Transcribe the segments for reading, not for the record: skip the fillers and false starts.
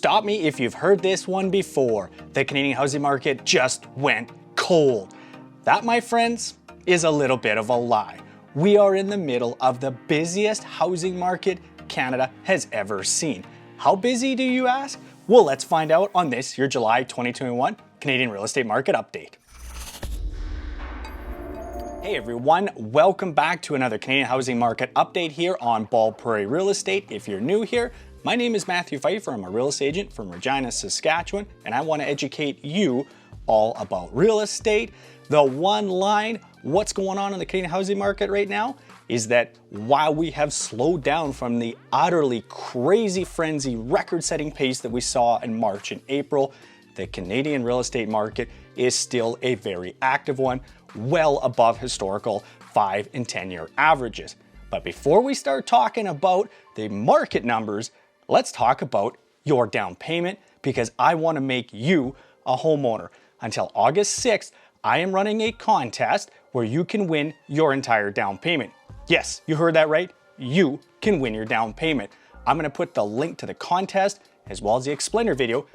Stop me if you've heard this one before. The Canadian housing market just went cold. That, my friends, is a little bit of a lie. We are in the middle of the busiest housing market Canada has ever seen. How busy, do you ask? Well, let's find out on this, your July 2021 Canadian Real Estate Market Update. Hey everyone, welcome back to another Canadian Housing Market Update here on Prairie Real Estate. If you're new here, my name is Matthew Pfeiffer. I'm a real estate agent from Regina, Saskatchewan, and I want to educate you all about real estate. The one line, what's going on in the Canadian housing market right now, is that while we have slowed down from the utterly crazy frenzy record-setting pace that we saw in March and April, the Canadian real estate market is still a very active one, well above historical 5 and 10-year averages. But before we start talking about the market numbers, let's talk about your down payment, because I want to make you a homeowner. Until August 6th, I am running a contest where you can win your entire down payment. Yes, you heard that right. You can win your down payment. I'm going to put the link to the contest as well as the explainer video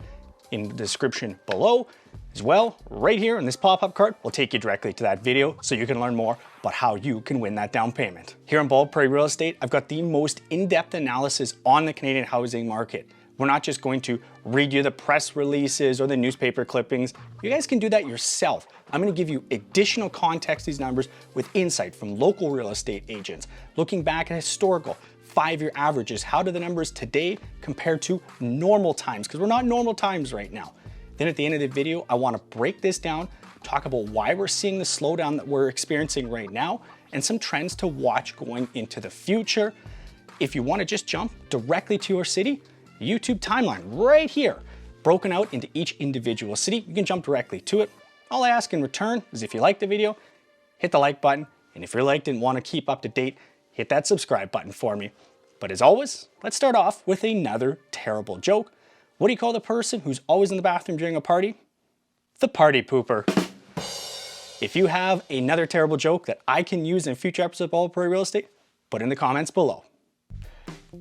in the description below. As well, right here in this pop-up card will take you directly to that video so you can learn more about how you can win that down payment. Here on Prairie Real Estate, I've got the most in-depth analysis on the Canadian housing market. We're not just going to read you the press releases or the newspaper clippings. You guys can do that yourself. I'm going to give you additional context to these numbers with insight from local real estate agents, looking back at historical 5-year averages. How do the numbers today compare to normal times? Because we're not normal times right now. Then at the end of the video, I want to break this down, talk about why we're seeing the slowdown that we're experiencing right now, and some trends to watch going into the future. If you want to just jump directly to your city, YouTube timeline right here, broken out into each individual city. You can jump directly to it. All I ask in return is if you like the video, hit the like button. And if you're liked and want to keep up to date, hit that subscribe button for me. But as always, let's start off with another terrible joke. What do you call the person who's always in the bathroom during a party? The party pooper. If you have another terrible joke that I can use in future episodes of Prairie Real Estate, put in the comments below.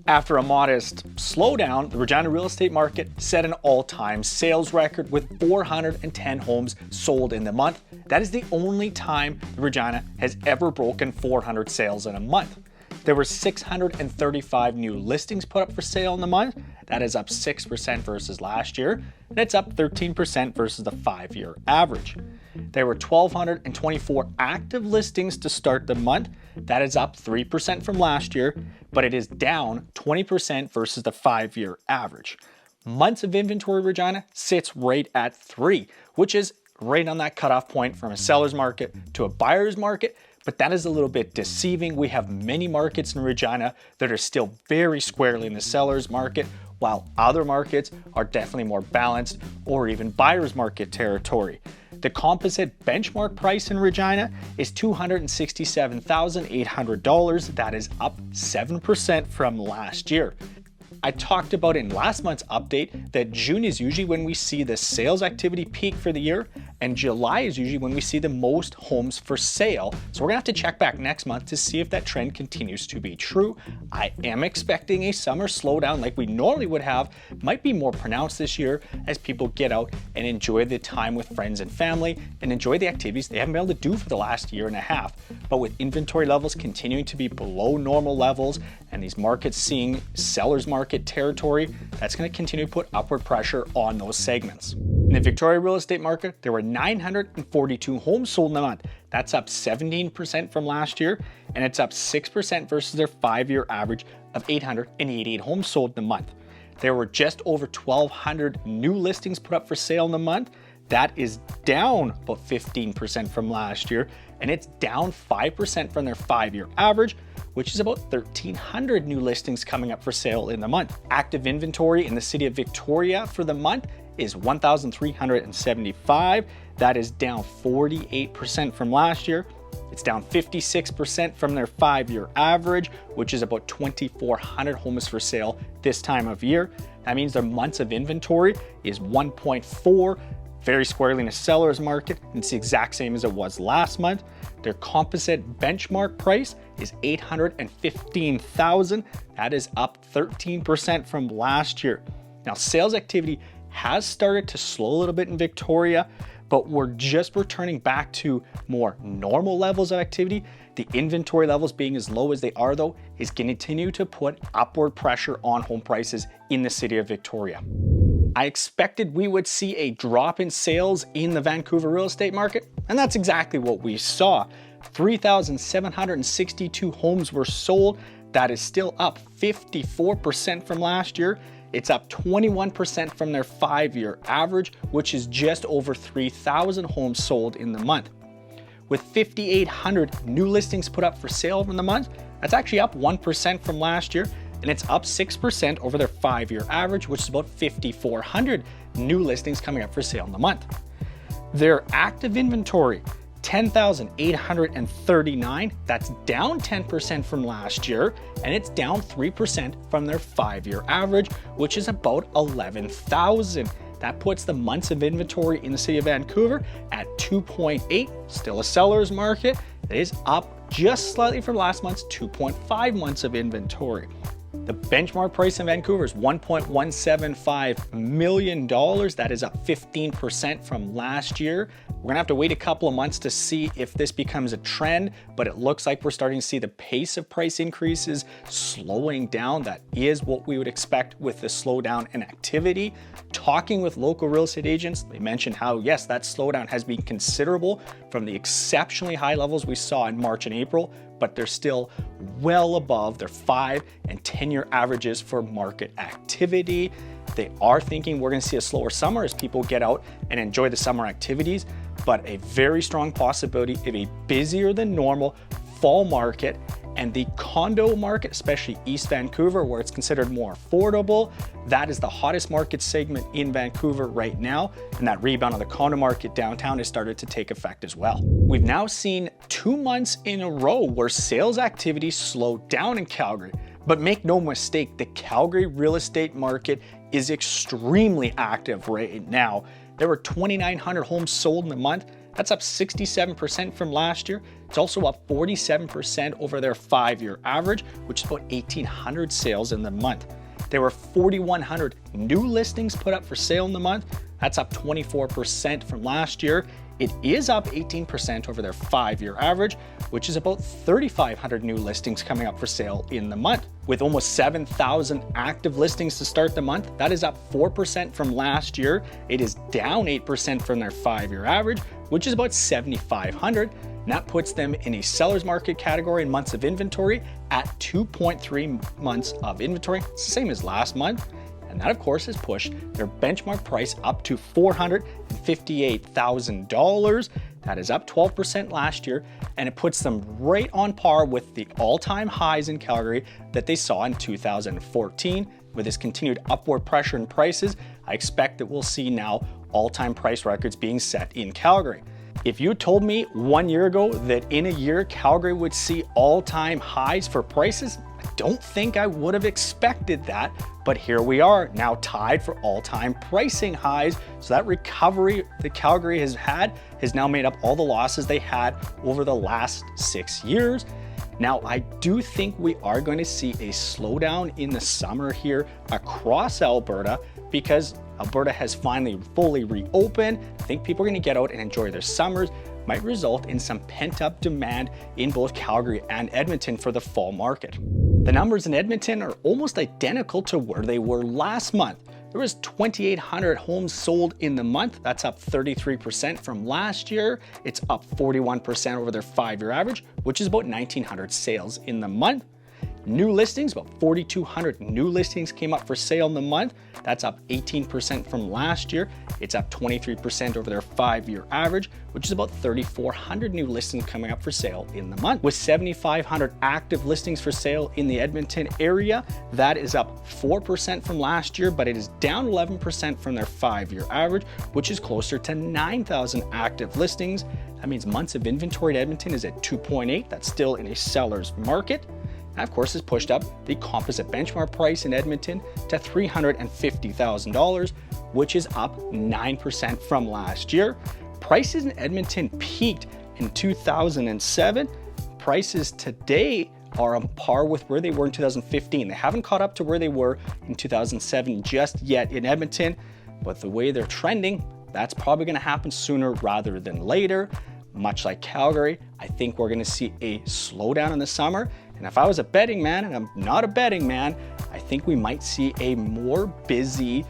After a modest slowdown, the Regina real estate market set an all-time sales record with 410 homes sold in the month. That is the only time Regina has ever broken 400 sales in a month. There were 635 new listings put up for sale in the month. That is up 6% versus last year, and it's up 13% versus the 5-year average. There were 1,224 active listings to start the month. That is up 3% from last year, but it is down 20% versus the 5-year average. Months of inventory Regina sits right at 3, which is right on that cutoff point from a seller's market to a buyer's market. But that is a little bit deceiving. We have many markets in Regina that are still very squarely in the seller's market, while other markets are definitely more balanced or even buyer's market territory. The composite benchmark price in Regina is $267,800. That is up 7% from last year. I talked about in last month's update that June is usually when we see the sales activity peak for the year, and July is usually when we see the most homes for sale. So we're gonna have to check back next month to see if that trend continues to be true. I am expecting a summer slowdown like we normally would have. Might be more pronounced this year as people get out and enjoy the time with friends and family and enjoy the activities they haven't been able to do for the last year and a half. But with inventory levels continuing to be below normal levels and these markets seeing sellers market territory, that's going to continue to put upward pressure on those segments. In the Victoria real estate market, there were 942 homes sold in the month. That's up 17% from last year, and it's up 6% versus their 5-year average of 888 homes sold in the month. There were just over 1,200 new listings put up for sale in the month. That is down about 15% from last year, and it's down 5% from their 5-year average, which is about 1,300 new listings coming up for sale in the month. Active inventory in the city of Victoria for the month is 1,375. That is down 48% from last year. It's down 56% from their 5-year average, which is about 2,400 homes for sale this time of year. That means their months of inventory is 1.4, very squarely in a seller's market. It's the exact same as it was last month. Their composite benchmark price is $815,000. That is up 13% from last year. Now, sales activity has started to slow a little bit in Victoria, but we're just returning back to more normal levels of activity. The inventory levels being as low as they are, though, is going to continue to put upward pressure on home prices in the city of Victoria. I expected we would see a drop in sales in the Vancouver real estate market, and that's exactly what we saw. 3,762 homes were sold. That is still up 54% from last year. It's up 21% from their 5-year average, which is just over 3,000 homes sold in the month. With 5,800 new listings put up for sale in the month, that's actually up 1% from last year, and it's up 6% over their 5-year average, which is about 5,400 new listings coming up for sale in the month. Their active inventory, 10,839, that's down 10% from last year, and it's down 3% from their 5-year average, which is about 11,000. That puts the months of inventory in the city of Vancouver at 2.8, still a seller's market. It is up just slightly from last month's 2.5 months of inventory. The benchmark price in Vancouver is $1.175 million. That is up 15% from last year. We're gonna have to wait a couple of months to see if this becomes a trend, but it looks like we're starting to see the pace of price increases slowing down. That is what we would expect with the slowdown in activity. Talking with local real estate agents, they mentioned how, yes, that slowdown has been considerable from the exceptionally high levels we saw in March and April, but they're still well above their 5 and 10-year averages for market activity. They are thinking we're going to see a slower summer as people get out and enjoy the summer activities, but a very strong possibility of a busier than normal fall market. And the condo market, especially East Vancouver, where it's considered more affordable, that is the hottest market segment in Vancouver right now. And that rebound of the condo market downtown has started to take effect as well. We've now seen 2 months in a row where sales activity slowed down in Calgary. But make no mistake, the Calgary real estate market is extremely active right now. There were 2,900 homes sold in the month. That's up 67% from last year. It's also up 47% over their 5-year average, which is about 1,800 sales in the month. There were 4,100 new listings put up for sale in the month. That's up 24% from last year. It is up 18% over their 5-year average, which is about 3,500 new listings coming up for sale in the month. With almost 7,000 active listings to start the month, that is up 4% from last year. It is down 8% from their 5-year average, which is about 7,500. And that puts them in a seller's market category in months of inventory at 2.3 months of inventory. It's the same as last month. And that, of course, has pushed their benchmark price up to $458,000. That is up 12% last year, and it puts them right on par with the all-time highs in Calgary that they saw in 2014. With this continued upward pressure in prices, I expect that we'll see now all-time price records being set in Calgary. If you told me 1 year ago that in a year Calgary would see all-time highs for prices, I don't think I would have expected that, but here we are, now tied for all-time pricing highs. So that recovery that Calgary has had has now made up all the losses they had over the last 6 years. Now, I do think we are going to see a slowdown in the summer here across Alberta because Alberta has finally fully reopened. I think people are going to get out and enjoy their summers. Might result in some pent-up demand in both Calgary and Edmonton for the fall market. The numbers in Edmonton are almost identical to where they were last month. There was 2,800 homes sold in the month. That's up 33% from last year. It's up 41% over their 5-year average, which is about 1,900 sales in the month. New listings, about 4,200 new listings came up for sale in the month. That's up 18% from last year. It's up 23% over their 5-year average, which is about 3,400 new listings coming up for sale in the month. With 7,500 active listings for sale in the Edmonton area, that is up 4% from last year, but it is down 11% from their 5-year average, which is closer to 9,000 active listings. That means months of inventory at Edmonton is at 2.8. That's still in a seller's market. That, of course, has pushed up the composite benchmark price in Edmonton to $350,000, which is up 9% from last year. Prices in Edmonton peaked in 2007. Prices today are on par with where they were in 2015. They haven't caught up to where they were in 2007 just yet in Edmonton, but the way they're trending, that's probably going to happen sooner rather than later. Much like Calgary, I think we're going to see a slowdown in the summer. And if I was a betting man, and I'm not a betting man, I think we might see a more busy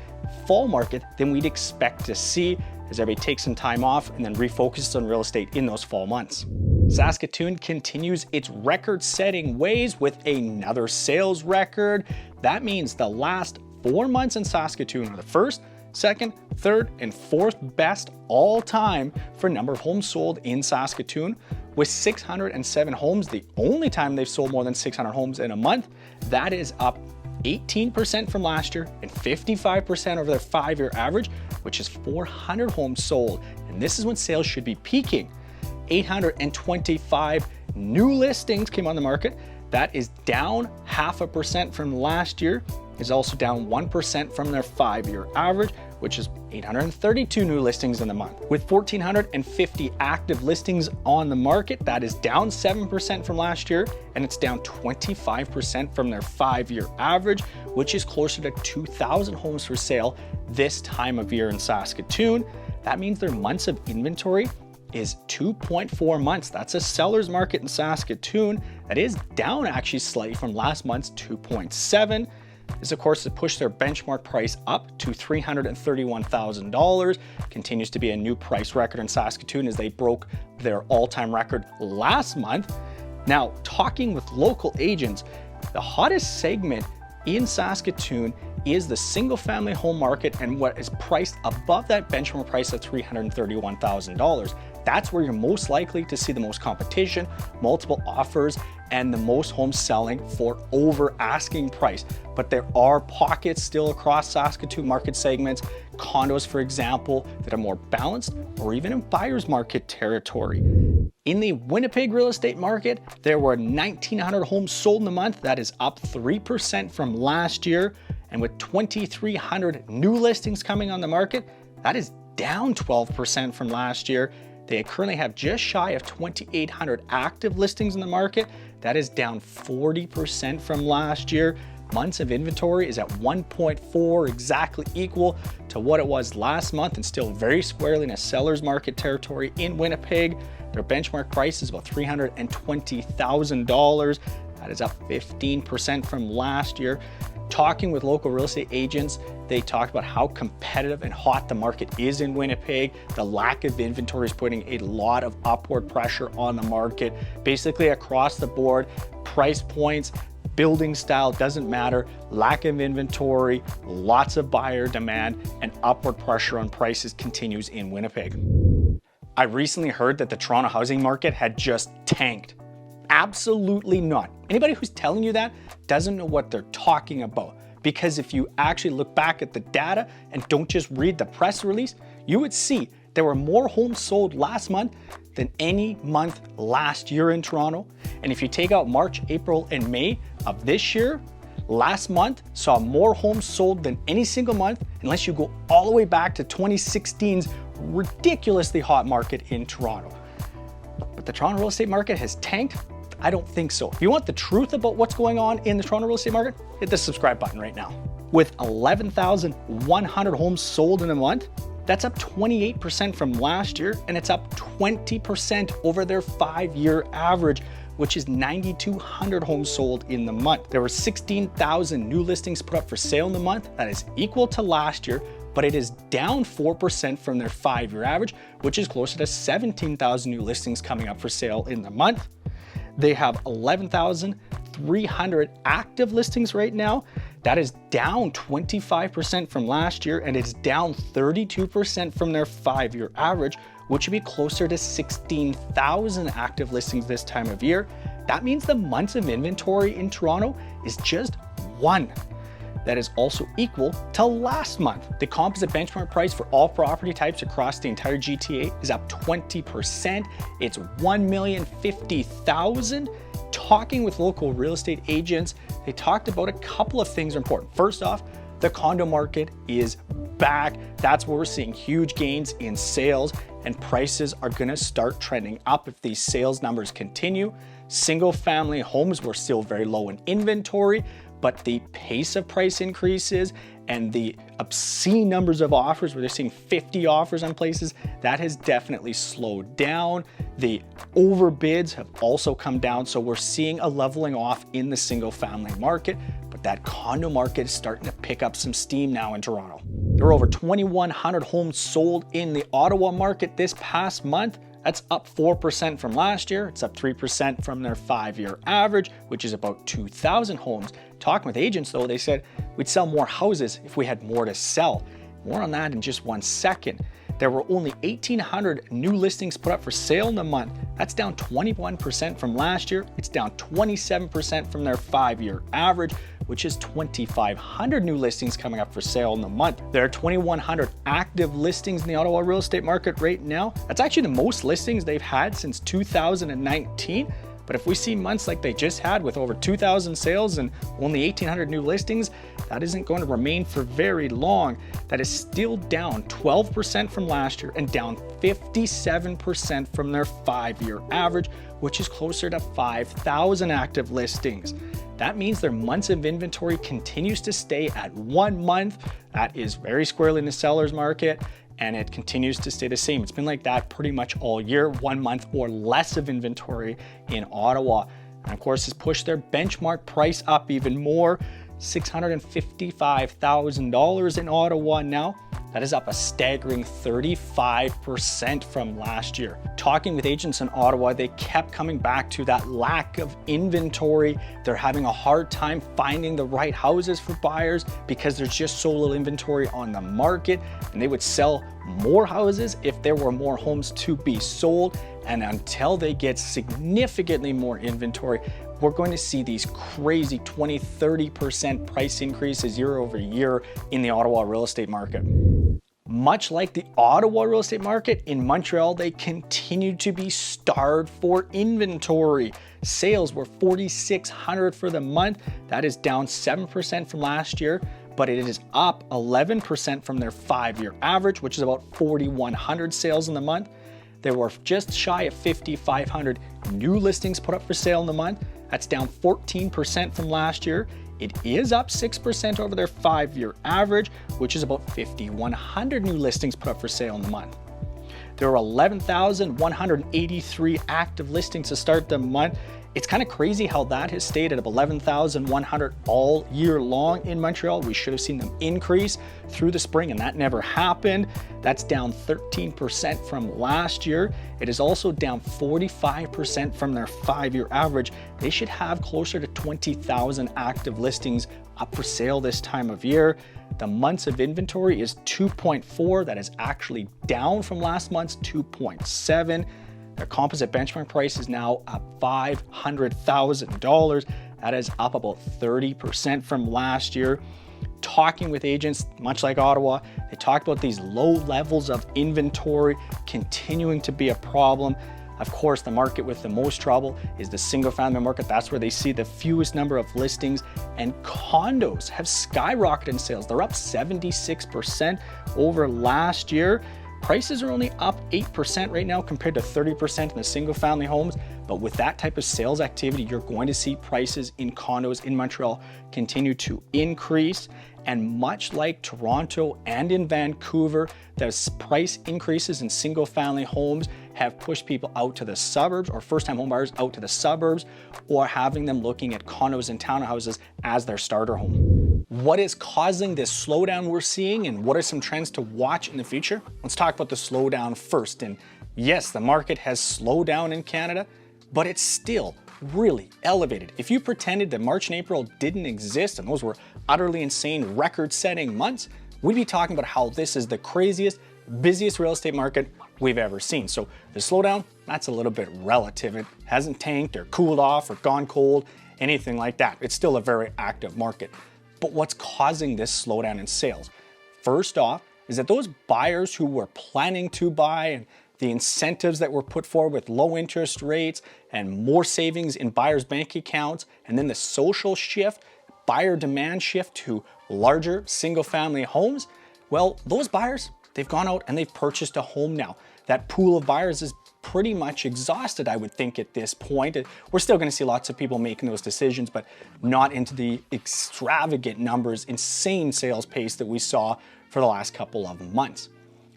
fall market than we'd expect to see as everybody takes some time off and then refocuses on real estate in those fall months. Saskatoon continues its record-setting ways with another sales record. That means the last 4 months in Saskatoon are the first, second, third, and fourth best all time for number of homes sold in Saskatoon, with 607 homes, the only time they've sold more than 600 homes in a month. That is up 18% from last year and 55% over their 5-year average, which is 400 homes sold. And this is when sales should be peaking. 825 new listings came on the market. That is down 0.5% from last year. It's also down 1% from their 5-year average, which is 832 new listings in the month. With 1,450 active listings on the market, that is down 7% from last year, and it's down 25% from their 5-year average, which is closer to 2,000 homes for sale this time of year in Saskatoon. That means their months of inventory is 2.4 months. That's a seller's market in Saskatoon. That is down actually slightly from last month's 2.7. This, of course, has pushed their benchmark price up to $331,000. Continues to be a new price record in Saskatoon as they broke their all-time record last month. Now, talking with local agents, the hottest segment in Saskatoon is the single-family home market and what is priced above that benchmark price of $331,000. That's where you're most likely to see the most competition, multiple offers, and the most homes selling for over asking price. But there are pockets still across Saskatoon market segments, condos, for example, that are more balanced or even in buyer's market territory. In the Winnipeg real estate market, there were 1,900 homes sold in the month. That is up 3% from last year. And with 2,300 new listings coming on the market, that is down 12% from last year. They currently have just shy of 2,800 active listings in the market. That is down 40% from last year. Months of inventory is at 1.4, exactly equal to what it was last month, and still very squarely in a seller's market territory in Winnipeg. Their benchmark price is about $320,000. That is up 15% from last year. Talking with local real estate agents, they talked about how competitive and hot the market is in Winnipeg. The lack of inventory is putting a lot of upward pressure on the market. Basically across the board, price points, building style, doesn't matter. Lack of inventory, lots of buyer demand, and upward pressure on prices continues in Winnipeg. I recently heard that the Toronto housing market had just tanked. Absolutely not. Anybody who's telling you that doesn't know what they're talking about. Because if you actually look back at the data and don't just read the press release, you would see there were more homes sold last month than any month last year in Toronto. And if you take out March, April, and May of this year, last month saw more homes sold than any single month, unless you go all the way back to 2016's ridiculously hot market in Toronto. But the Toronto real estate market has tanked? I don't think so. If you want the truth about what's going on in the Toronto real estate market, hit the subscribe button right now. With 11,100 homes sold in a month, that's up 28% from last year, and it's up 20% over their 5-year average, which is 9,200 homes sold in the month. There were 16,000 new listings put up for sale in the month. That is equal to last year, but it is down 4% from their 5-year average, which is closer to 17,000 new listings coming up for sale in the month. They have 11,300 active listings right now. That is down 25% from last year, and it's down 32% from their 5-year average, which would be closer to 16,000 active listings this time of year. That means the months of inventory in Toronto is just 1. That is also equal to last month. The composite benchmark price for all property types across the entire GTA is up 20%. It's $1,050,000. Talking with local real estate agents, they talked about a couple of things are important. First off, the condo market is back. That's where we're seeing huge gains in sales, and prices are gonna start trending up if these sales numbers continue. Single family homes were still very low in inventory, but the pace of price increases and the obscene numbers of offers, where they're seeing 50 offers on places, that has definitely slowed down. The overbids have also come down, so we're seeing a leveling off in the single family market, but that condo market is starting to pick up some steam now in Toronto. There were over 2,100 homes sold in the Ottawa market this past month. That's up 4% from last year. It's up 3% from their 5-year average, which is about 2,000 homes. Talking with agents though, they said we'd sell more houses if we had more to sell. More on that in just 1 second. There were only 1,800 new listings put up for sale in the month. That's down 21% from last year. It's down 27% from their 5-year average, which is 2,500 new listings coming up for sale in the month. There are 2,100 active listings in the Ottawa real estate market right now. That's actually the most listings they've had since 2019. But if we see months like they just had with over 2,000 sales and only 1,800 new listings, that isn't going to remain for very long. That is still down 12% from last year and down 57% from their 5-year average, which is closer to 5,000 active listings. That means their months of inventory continues to stay at 1 month. That is very squarely in the seller's market, and it continues to stay the same. It's been like that pretty much all year, 1 month or less of inventory in Ottawa. And of course, has pushed their benchmark price up even more, $655,000 in Ottawa now. That is up a staggering 35% from last year. Talking with agents in Ottawa, they kept coming back to that lack of inventory. They're having a hard time finding the right houses for buyers because there's just so little inventory on the market, and they would sell more houses if there were more homes to be sold. And until they get significantly more inventory, we're going to see these crazy 20-30% price increases year over year in the Ottawa real estate market. Much like the Ottawa real estate market, in Montreal, they continue to be starved for inventory. Sales were 4,600 for the month. That is down 7% from last year, but it is up 11% from their 5-year average, which is about 4,100 sales in the month. There were just shy of 5,500 new listings put up for sale in the month. That's down 14% from last year. It is up 6% over their 5-year average, which is about 5,100 new listings put up for sale in the month. There were 11,183 active listings to start the month. It's kind of crazy how that has stayed at 11,100 all year long in Montreal. We should have seen them increase through the spring, and that never happened. That's down 13% from last year. It is also down 45% from their 5-year average. They should have closer to 20,000 active listings up for sale this time of year. The months of inventory is 2.4. That is actually down from last month's 2.7. Their composite benchmark price is now up $500,000. That is up about 30% from last year. Talking with agents, much like Ottawa, they talked about these low levels of inventory continuing to be a problem. Of course, the market with the most trouble is the single family market. That's where they see the fewest number of listings, and condos have skyrocketed in sales. They're up 76% over last year. Prices are only up 8% right now compared to 30% in the single family homes. But with that type of sales activity, you're going to see prices in condos in Montreal continue to increase. And much like Toronto and in Vancouver, those price increases in single family homes have pushed people out to the suburbs, or first time home buyers out to the suburbs, or having them looking at condos and townhouses as their starter home. What is causing this slowdown we're seeing, and what are some trends to watch in the future? Let's talk about the slowdown first. And yes, the market has slowed down in Canada, but it's still really elevated. If you pretended that March and April didn't exist and those were utterly insane record-setting months, we'd be talking about how this is the craziest, busiest real estate market we've ever seen. So the slowdown, that's a little bit relative. It hasn't tanked or cooled off or gone cold, anything like that. It's still a very active market. But what's causing this slowdown in sales? First off, is that those buyers who were planning to buy, and the incentives that were put forward with low interest rates and more savings in buyers' bank accounts, and then the social shift, buyer demand shift to larger single-family homes, well, those buyers, they've gone out and they've purchased a home now. That pool of buyers is pretty much exhausted, I would think, at this point. We're still going to see lots of people making those decisions, but not into the extravagant numbers, insane sales pace that we saw for the last couple of months.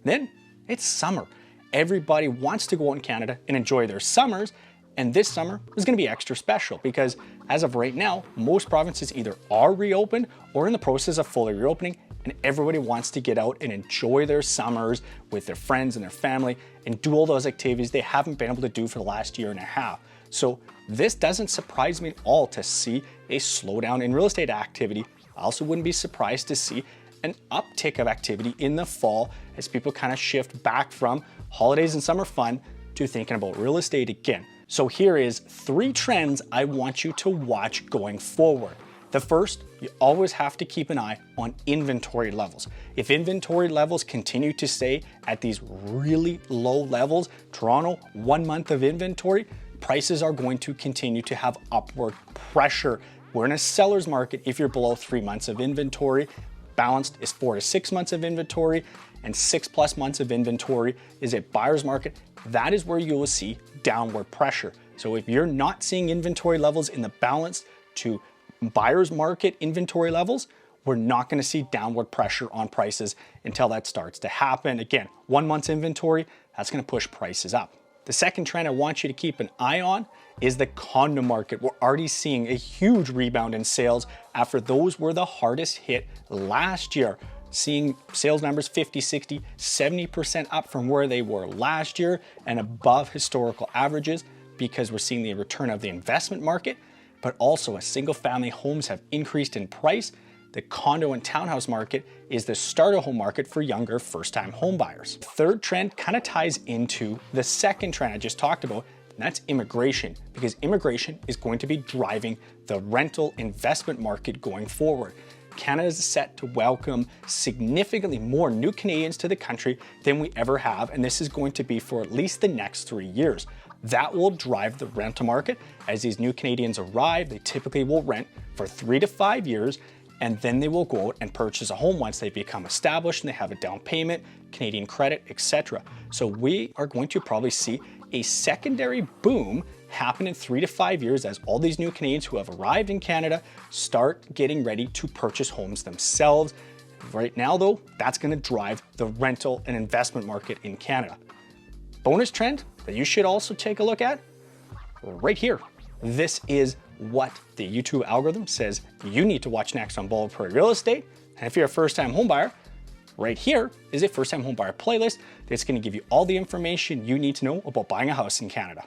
Then it's summer. Everybody wants to go out in Canada and enjoy their summers, and this summer is going to be extra special because as of right now, most provinces either are reopened or in the process of fully reopening, and everybody wants to get out and enjoy their summers with their friends and their family and do all those activities they haven't been able to do for the last year and a half. So this doesn't surprise me at all to see a slowdown in real estate activity. I also wouldn't be surprised to see an uptick of activity in the fall as people kind of shift back from holidays and summer fun to thinking about real estate again. So here is 3 trends I want you to watch going forward. The first, you always have to keep an eye on inventory levels. If inventory levels continue to stay at these really low levels, Toronto, 1 month of inventory, prices are going to continue to have upward pressure. We're in a seller's market if you're below 3 months of inventory. Balanced is 4 to 6 months of inventory, and 6+ months of inventory is a buyer's market. That is where you will see downward pressure. So if you're not seeing inventory levels in the balance to buyer's market inventory levels, we're not going to see downward pressure on prices until that starts to happen. Again, 1 month's inventory, that's going to push prices up. The second trend I want you to keep an eye on is the condo market. We're already seeing a huge rebound in sales after those were the hardest hit last year. Seeing sales numbers 50, 60, 70% up from where they were last year and above historical averages because we're seeing the return of the investment market, but also as single family homes have increased in price, the condo and townhouse market is the starter home market for younger first-time home buyers. The third trend kind of ties into the second trend I just talked about, and that's immigration, because immigration is going to be driving the rental investment market going forward. Canada is set to welcome significantly more new Canadians to the country than we ever have, and this is going to be for at least the next 3 years. That will drive the rental market. As these new Canadians arrive, they typically will rent for 3 to 5 years, and then they will go out and purchase a home once they become established and they have a down payment, Canadian credit, etc. So we are going to probably see a secondary boom happen in 3 to 5 years as all these new Canadians who have arrived in Canada start getting ready to purchase homes themselves. Right now though, that's going to drive the rental and investment market in Canada. Bonus trend that you should also take a look at right here. This is what the YouTube algorithm says you need to watch next on Bald Prairie Real Estate. And if you're a first-time home buyer, right here is a first-time home buyer playlist that's going to give you all the information you need to know about buying a house in Canada.